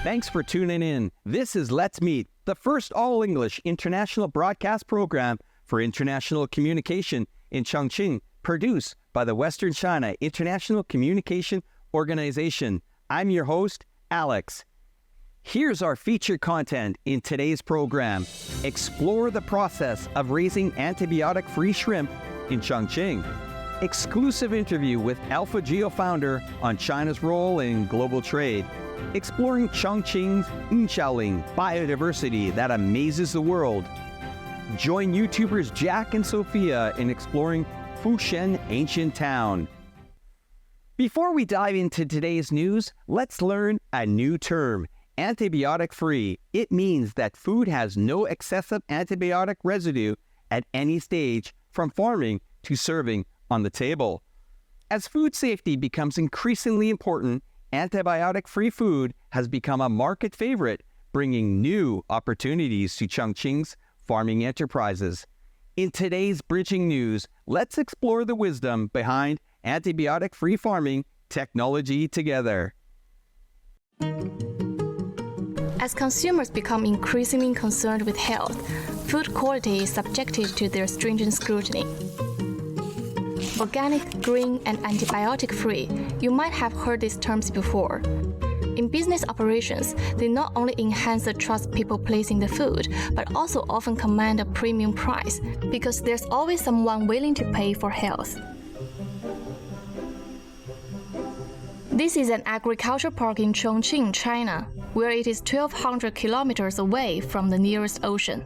Thanks for tuning in. This is Let's Meet, the first all-English international broadcast program for international communication in Chongqing, produced by the Western China International Communication Organization. I'm your host, Alex. Here's our featured content in today's program. Explore the process of raising antibiotic-free shrimp in Chongqing. Exclusive interview with AlphaGeo founder on China's role in global trade. Exploring Chongqing's iChongqing biodiversity that amazes the world. Join YouTubers Jack and Sophia in exploring Funen ancient town. Before we dive into today's news, let's learn a new term, antibiotic-free. It means that food has no excessive antibiotic residue at any stage, from farming to serving on the table. As food safety becomes increasingly important, antibiotic-free food has become a market favorite, bringing new opportunities to Chongqing's farming enterprises. In today's Bridging News, let's explore the wisdom behind antibiotic-free farming technology together. As consumers become increasingly concerned with health, food quality is subjected to their stringent scrutiny. Organic, green, and antibiotic-free, you might have heard these terms before. In business operations, they not only enhance the trust people place in the food, but also often command a premium price, because there's always someone willing to pay for health. This is an agriculture park in Chongqing, China, where it is 1,200 kilometers away from the nearest ocean.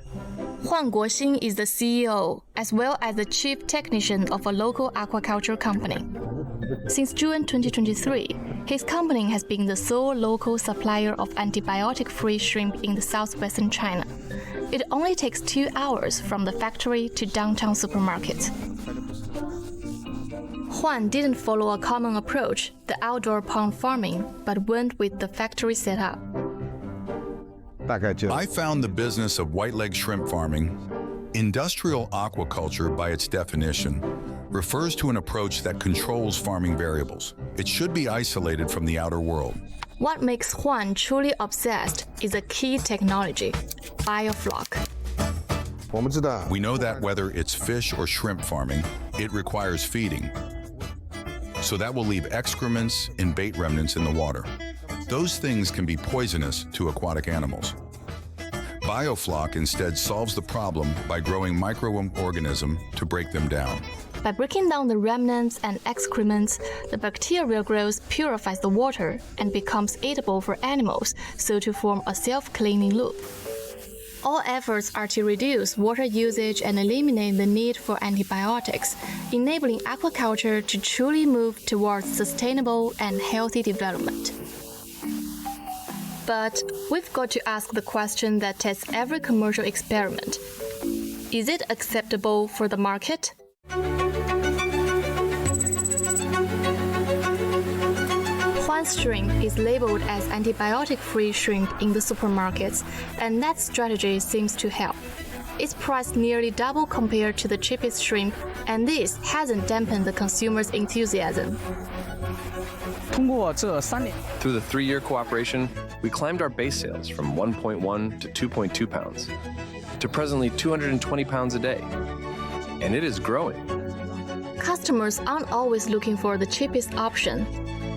Huan Guoxing is the CEO, as well as the chief technician of a local aquaculture company. Since June 2023, his company has been the sole local supplier of antibiotic-free shrimp in the southwestern China. It only takes 2 hours from the factory to downtown supermarket. Huan didn't follow a common approach, the outdoor pond farming, but went with the factory setup. I found the business of white-leg shrimp farming. Industrial aquaculture, by its definition, refers to an approach that controls farming variables. It should be isolated from the outer world. What makes Huan truly obsessed is a key technology, biofloc. We know that whether it's fish or shrimp farming, it requires feeding. So that will leave excrements and bait remnants in the water. Those things can be poisonous to aquatic animals. Biofloc instead solves the problem by growing microorganisms to break them down. By breaking down the remnants and excrements, the bacterial growth purifies the water and becomes eatable for animals, so to form a self-cleaning loop. All efforts are to reduce water usage and eliminate the need for antibiotics, enabling aquaculture to truly move towards sustainable and healthy development. But we've got to ask the question that tests every commercial experiment. Is it acceptable for the market? Huan's shrimp is labeled as antibiotic-free shrimp in the supermarkets, and that strategy seems to help. It's priced nearly double compared to the cheapest shrimp, and this hasn't dampened the consumer's enthusiasm. Through the 3-year cooperation, we climbed our base sales from 1.1 to 2.2 pounds, to presently 220 pounds a day. And it is growing. Customers aren't always looking for the cheapest option.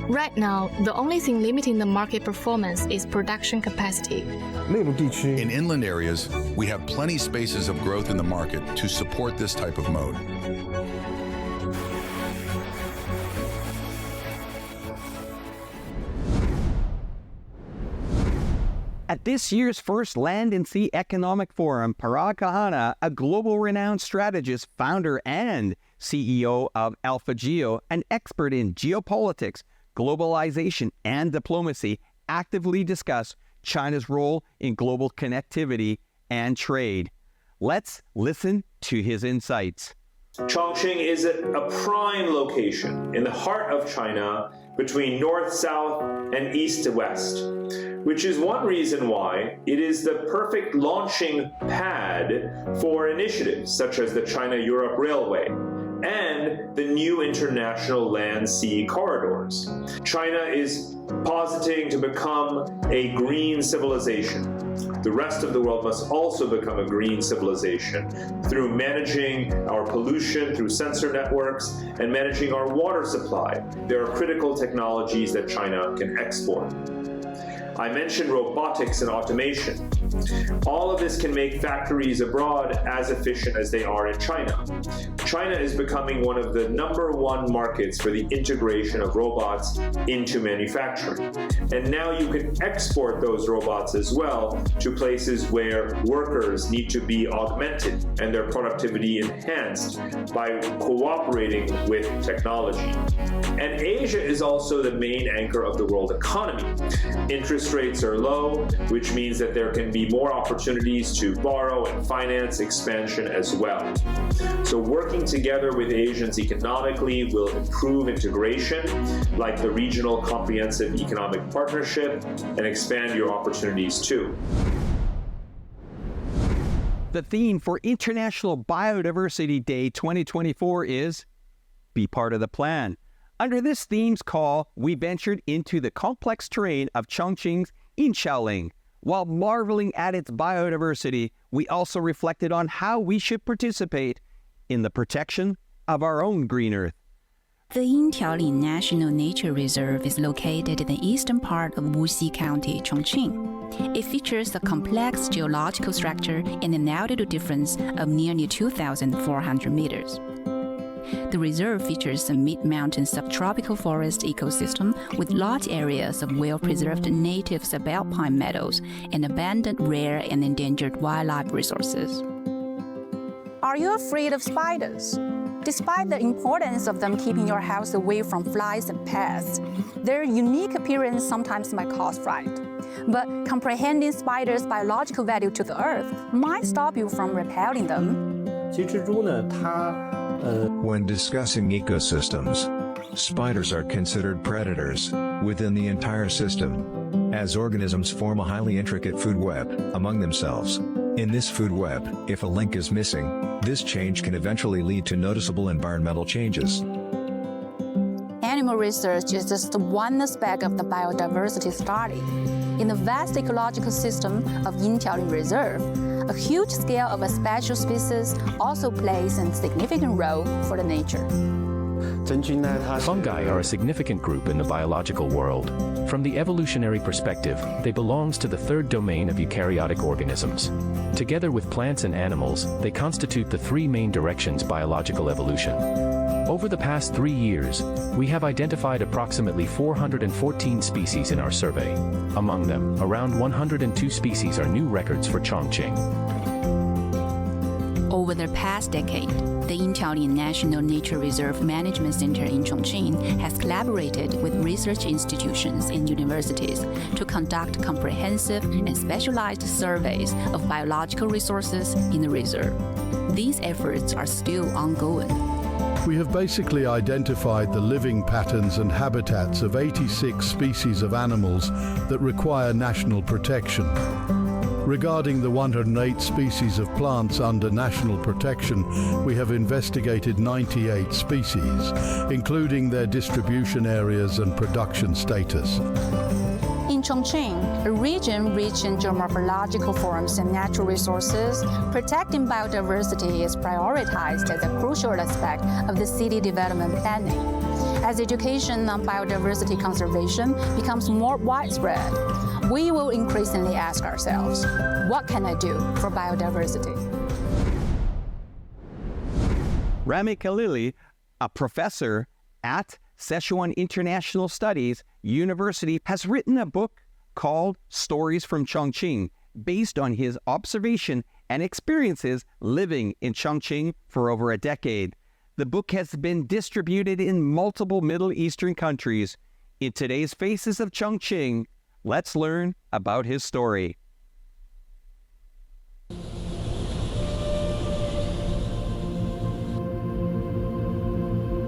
Right now, the only thing limiting the market performance is production capacity. In inland areas, we have plenty spaces of growth in the market to support this type of mode. At this year's first Land and Sea Economic Forum, Parag Kahana, a global renowned strategist, founder and CEO of AlphaGeo, an expert in geopolitics, globalization, and diplomacy, actively discussed China's role in global connectivity and trade. Let's listen to his insights. Chongqing is a prime location in the heart of China between north-south and east-west, which is one reason why it is the perfect launching pad for initiatives such as the China-Europe Railway and the new international land-sea corridors. farms. China is positing to become a green civilization. The rest of the world must also become a green civilization through managing our pollution through sensor networks and managing our water supply. There are critical technologies that China can export. I mentioned robotics and automation. All of this can make factories abroad as efficient as they are in China. China is becoming one of the #1 markets for the integration of robots into manufacturing. And now you can export those robots as well to places where workers need to be augmented and their productivity enhanced by cooperating with technology. And Asia is also the main anchor of the world economy. Interest rates are low, which means that there can be more opportunities to borrow and finance expansion as well. So working together with Asians economically will improve integration, like the Regional Comprehensive Economic Partnership, and expand your opportunities too. The theme for International Biodiversity Day 2024 is Be Part of the Plan. Under this theme's call, we ventured into the complex terrain of Chongqing's Xiaoling. While marveling at its biodiversity, we also reflected on how we should participate in the protection of our own green earth. The Xiaoling National Nature Reserve is located in the eastern part of Wuxi County, Chongqing. It features a complex geological structure and an altitude difference of nearly 2,400 meters. The reserve features a mid-mountain subtropical forest ecosystem with large areas of well-preserved native subalpine meadows and abundant rare and endangered wildlife resources. Are you afraid of spiders? Despite the importance of them keeping your house away from flies and pests, their unique appearance sometimes might cause fright. But comprehending spiders' biological value to the earth might stop you from repelling them. When discussing ecosystems, spiders are considered predators within the entire system, as organisms form a highly intricate food web among themselves. In this food web, if a link is missing, this change can eventually lead to noticeable environmental changes. Animal research is just one aspect of the biodiversity study. In the vast ecological system of Xiaoling Reserve, a huge scale of a special species also plays a significant role for the nature. Fungi are a significant group in the biological world. From the evolutionary perspective, they belong to the third domain of eukaryotic organisms. Together with plants and animals, they constitute the three main directions biological evolution. Over the past 3 years, we have identified approximately 414 species in our survey. Among them, around 102 species are new records for Chongqing. Over the past decade, the Xiaoling National Nature Reserve Management Center in Chongqing has collaborated with research institutions and universities to conduct comprehensive and specialized surveys of biological resources in the reserve. These efforts are still ongoing. We have basically identified the living patterns and habitats of 86 species of animals that require national protection. Regarding the 108 species of plants under national protection, we have investigated 98 species, including their distribution areas and production status. In Chongqing, a region rich in geomorphological forms and natural resources, protecting biodiversity is prioritized as a crucial aspect of the city development planning. As education on biodiversity conservation becomes more widespread, we will increasingly ask ourselves, what can I do for biodiversity? Rami Khalili, a professor at Sichuan International Studies University, has written a book called Stories from Chongqing, based on his observation and experiences living in Chongqing for over a decade. The book has been distributed in multiple Middle Eastern countries. In today's Faces of Chongqing, let's learn about his story.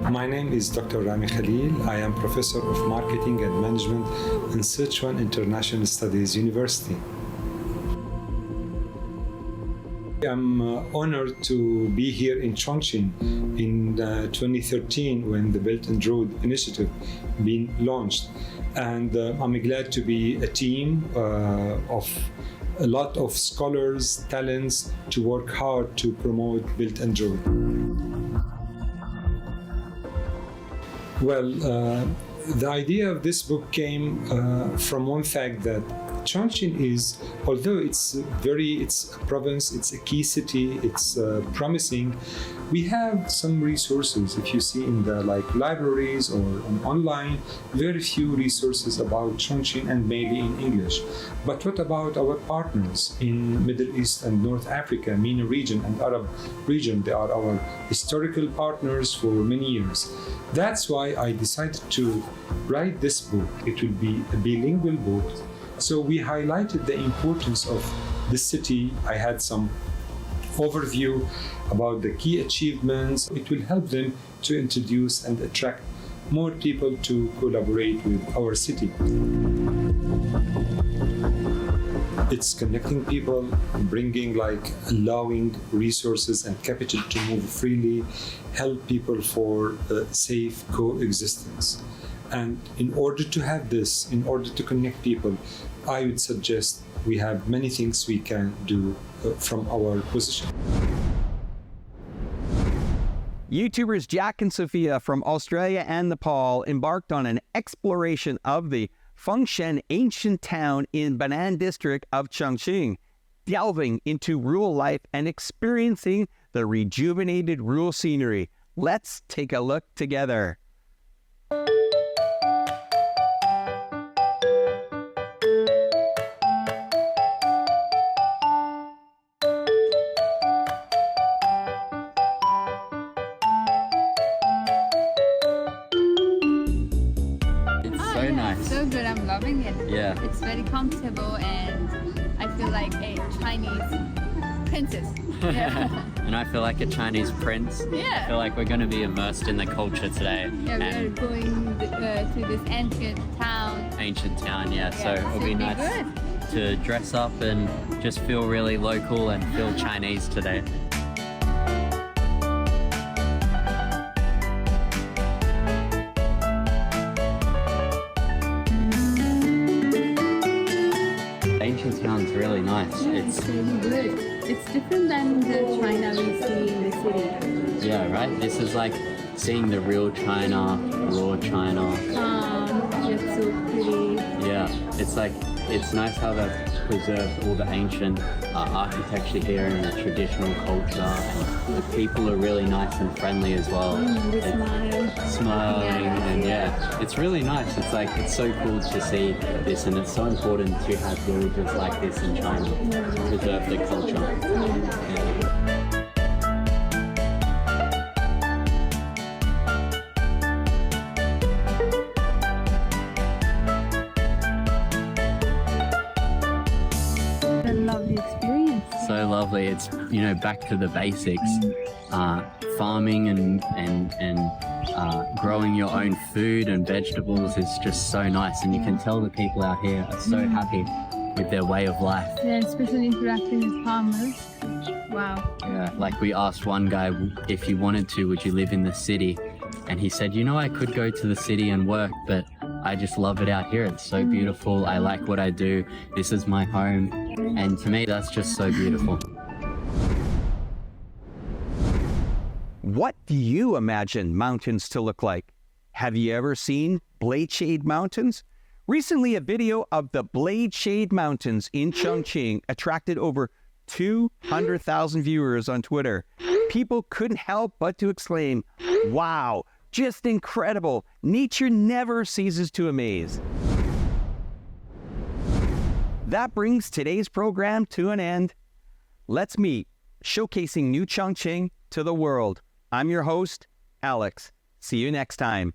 My name is Dr. Rami Khalil. I am Professor of Marketing and Management in Sichuan International Studies University. I'm honored to be here in Chongqing in 2013 when the Belt and Road Initiative been launched. And I'm glad to be a team of a lot of scholars, talents to work hard to promote Belt and Road. Well, the idea of this book came from one fact that Chongqing is, although it's a province, it's a key city, it's promising, we have some resources. If you see in the libraries or online, very few resources about Chongqing and maybe in English. But what about our partners in Middle East and North Africa, MENA region and Arab region? They are our historical partners for many years. That's why I decided to write this book. It will be a bilingual book. So we highlighted the importance of the city. I had some overview about the key achievements. It will help them to introduce and attract more people to collaborate with our city. It's connecting people, bringing allowing resources and capital to move freely, help people for safe coexistence. And in order to have this, in order to connect people, I would suggest we have many things we can do from our position. YouTubers Jack and Sophia from Australia and Nepal embarked on an exploration of the Funen ancient town in Funen district of Chongqing, delving into rural life and experiencing the rejuvenated rural scenery. Let's take a look together. So good, I'm loving it. Yeah. It's very comfortable and I feel like a Chinese princess. Yeah. And I feel like a Chinese prince. Yeah. I feel like we're going to be immersed in the culture today. Yeah, we are going to this ancient town. Ancient town, yeah. So Yeah, it'll be nice to dress up and just feel really local and feel Chinese today. Ancient town's really nice. Yeah, it's really good. It's different than the China we see in the city. Yeah, right? This is like seeing the real China, raw China. It's so pretty. Yeah, it's nice how they've preserved all the ancient architecture here and the traditional culture, and the people are really nice and friendly as well. They smile. Smiling, and yeah, it's really nice. It's so cool to see this, and it's so important to have villages like this in China to preserve the culture. Yeah. So lovely. It's, back to the basics. Farming and growing your own food and vegetables is just so nice, and you can tell the people out here are so happy with their way of life. Yeah, especially interacting with farmers. Wow. Yeah, like we asked one guy if he wanted to, would you live in the city? And he said, I could go to the city and work, but I just love it out here. It's so beautiful. I like what I do. This is my home. And to me, that's just so beautiful. What do you imagine mountains to look like? Have you ever seen Blade Shade Mountains? Recently, a video of the Blade Shade Mountains in Chongqing attracted over 200,000 viewers on Twitter. People couldn't help but to exclaim, "Wow, just incredible. Nature never ceases to amaze." That brings today's program to an end. Let's meet, showcasing New Chongqing to the world. I'm your host, Alex. See you next time.